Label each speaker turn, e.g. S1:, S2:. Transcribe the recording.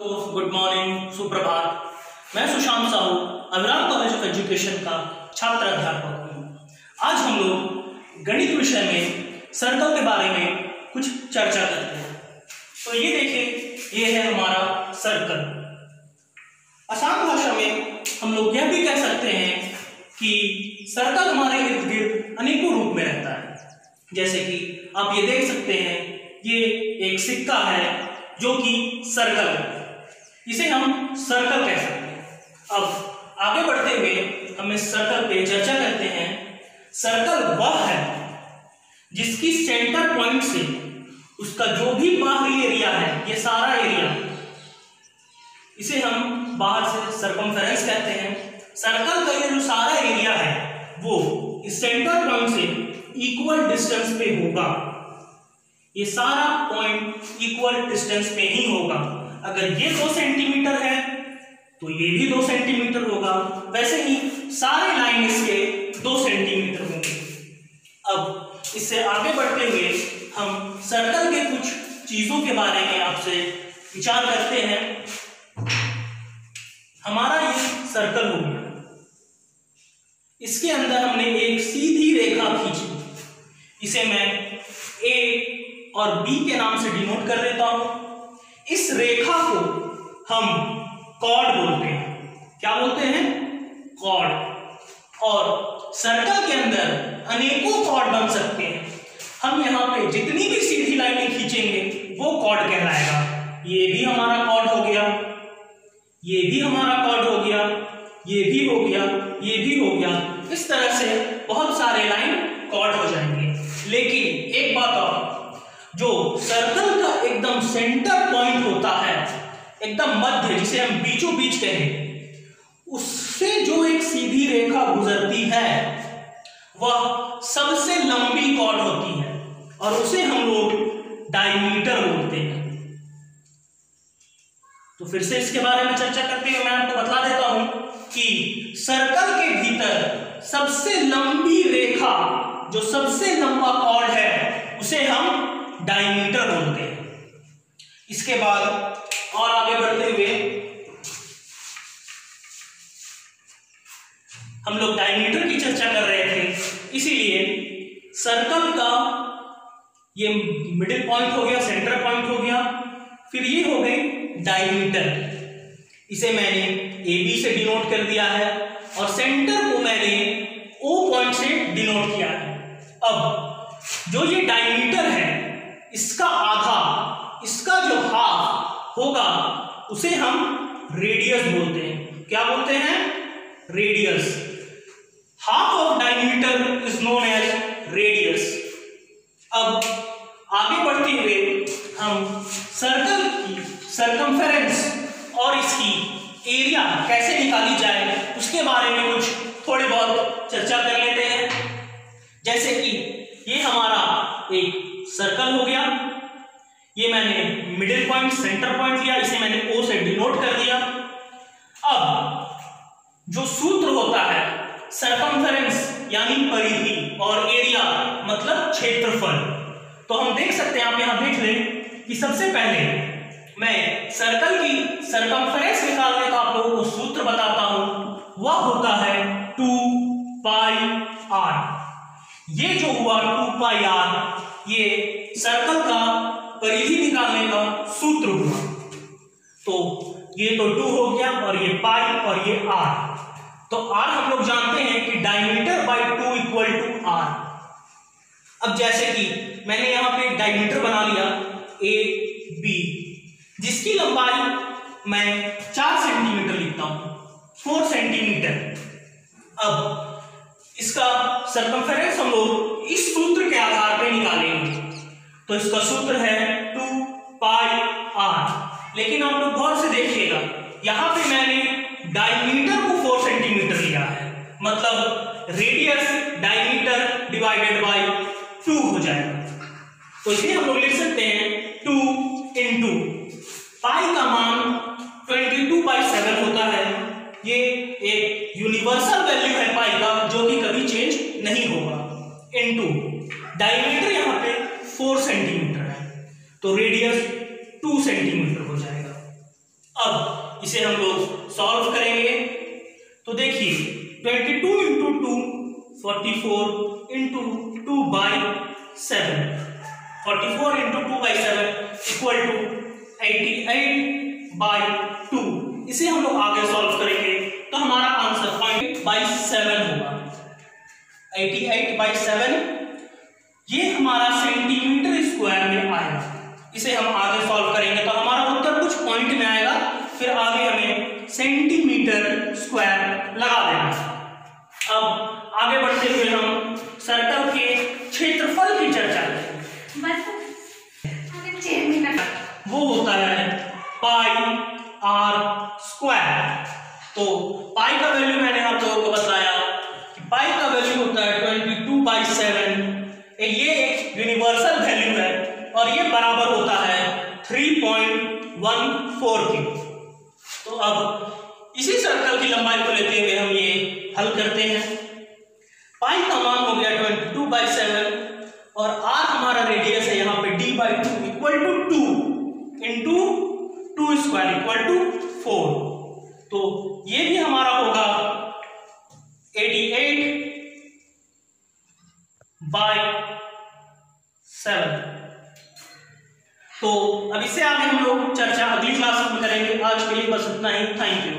S1: Good morning, सुप्रभात। मैं Sushant Sahu Aviram college of education का छात्र अध्यापक हूँ। आज हम लोग गणित विषय में सर्कल के बारे में कुछ चर्चा करते हैं। तो ये देखिए, ये है हमारा सर्कल। आसान भाषा में हम लोग यह भी कह सकते हैं कि सर्कल हमारे इर्द गिर्द अनेकों रूप में रहता है। जैसे कि आप ये देख सकते हैं, ये एक सिक्का है जो कि सर्कल है, इसे हम सर्कल कह सकते हैं। अब आगे बढ़ते हुए हम इस सर्कल पे चर्चा करते हैं। सर्कल वह है जिसकी सेंटर पॉइंट से उसका जो भी बाहरी एरिया है, ये सारा एरिया, इसे हम बाहर से सर्कमफेरेंस कहते हैं। सर्कल का ये जो सारा एरिया है वो इस सेंटर पॉइंट से इक्वल डिस्टेंस पे होगा। ये सारा पॉइंट इक्वल डिस्टेंस पे ही होगा। अगर ये 2 सेंटीमीटर है तो ये भी 2 सेंटीमीटर होगा, वैसे ही सारे लाइन इसके 2 सेंटीमीटर होंगे। अब इससे आगे बढ़ते हुए हम सर्कल के कुछ चीजों के बारे में आपसे विचार करते हैं। हमारा ये सर्कल हो गया, इसके अंदर हमने एक सीधी रेखा खींची, इसे मैं ए और बी के नाम से डिनोट कर देता हूं। इस रेखा को हम कॉर्ड बोलते हैं। क्या बोलते हैं? कॉर्ड। और सर्कल के अंदर अनेकों कॉर्ड बन सकते हैं। हम यहां पे जितनी भी सीधी लाइनें खींचेंगे वो कॉर्ड कहलाएगा। ये भी हमारा कॉर्ड हो गया, ये भी हमारा कॉर्ड हो गया, ये भी हो गया, ये भी हो गया। इस तरह से बहुत सारे लाइन कॉर्ड हो जाएंगे। लेकिन एक बात और, जो सर्कल का एकदम सेंटर पॉइंट होता है, एकदम मध्य, जिसे हम बीचों बीच कहें, उससे जो एक सीधी रेखा गुजरती है वह सबसे लंबी कॉर्ड होती है और उसे हम लोग डायमीटर बोलते हैं। तो फिर से इसके बारे में चर्चा करते हुए मैं आपको बता देता हूं कि सर्कल के भीतर सबसे लंबी रेखा, जो सबसे लंबा कॉर्ड है, उसे हम डायमीटर बोलते हैं। इसके बाद और आगे बढ़ते हुए हम लोग डायमीटर की चर्चा कर रहे थे, इसीलिए सर्कल का ये मिडिल पॉइंट हो गया, सेंटर पॉइंट हो गया, फिर ये हो गई डायमीटर। इसे मैंने ए बी से डिनोट कर दिया है और सेंटर को मैंने ओ पॉइंट से डिनोट किया है। अब जो ये डायमीटर है, इसका आधा, इसका जो हाफ होगा, उसे हम रेडियस बोलते हैं। क्या बोलते हैं? Radius. Half of diameter is known as radius. अब आगे बढ़ते हुए हम सर्कल की सर्कमफेरेंस और इसकी एरिया कैसे निकाली जाए उसके बारे में कुछ थोड़ी बहुत चर्चा कर लेते हैं। जैसे कि ये हमारा एक सर्कल हो गया, ये मैंने मिडिल पॉइंट, सेंटर पॉइंट लिया, इसे मैंने ओ से डिनोट कर दिया। अब जो सूत्र होता है सर्कमफेरेंस यानी परिधि और एरिया मतलब क्षेत्रफल, तो हम देख सकते हैं, आप यहां देख लें कि सबसे पहले मैं सर्कल की सर्कमफेरेंस निकालने का आप लोगों को सूत्र बताता हूं। वह होता है 2 पाई आर। ये जो हुआ 2 पाई आर, ये सर्कल का परिधि निकालने का सूत्र हुआ। तो ये तो 2 हो गया और ये पाई और ये आर। तो आर हम लोग जानते हैं कि diameter by 2 equal to R. अब जैसे कि मैंने यहां पे डायमीटर बना लिया ए बी, जिसकी लंबाई मैं 4 सेंटीमीटर लिखता हूं, 4 सेंटीमीटर। अब इसका सर्कमफेरेंस हम लोग इस सूत्र के आधार पर निकालेंगे। तो इसका सूत्र है 2 पाई आर। लेकिन आप लोग गौर से देखिएगा, यहां पे मैंने डायमीटर को 4 सेंटीमीटर लिया है, मतलब रेडियस डायमीटर डिवाइडेड बाय 2 हो जाएगा। तो इसे हम लोग लिख सकते हैं 2 इंटू पाई का मान 22/7 होता है। ये एक यूनिवर्सल वैल्यू है पाई का, जो कि कभी चेंज नहीं होगा, इनटू डायमीटर यहां पे 4 सेंटीमीटर है, तो रेडियस 2 सेंटीमीटर हो जाएगा। इसे हम लोग सॉल्व करेंगे। तो देखिए 22 into 2 44 into 2/7, 44 into 2/7 equal to 88/2। इसे हम लोग आगे सॉल्व करेंगे तो हमारा आंसर 0.7 होगा। 88/7 ये हमारा सेंटीमीटर स्क्वायर में आएगा। इसे हम आगे सॉल्व करेंगे तो हमारा उत्तर कुछ पॉइंट में आएगा, फिर आगे हमें सेंटीमीटर स्क्वायर लगा देना है। अब आगे बढ़ते हुए हम सर्कल के क्षेत्रफल की चर्चा करेंगे। वो होता है पाई आर स्क्वायर। तो पाई का वैल्यू मैंने आप लोगों को बताया कि पाई का वैल्यू होता है 22/7। ये एक यूनिवर्सल वैल्यू है और ये बराबर होता है 3.14 की। तो अब इसी सर्कल की लंबाई को लेते हुए हम ये हल करते हैं। पाई का मान हो गया 22/7 और आर हमारा रेडियस है यहाँ पे d/2 equal to 2 into 2 square equal to 4। तो ये भी हमारा होगा 88/7। तो अब इससे आगे हम लोग चर्चा अगली क्लास में करेंगे। आज के लिए बस इतना ही। Thank you.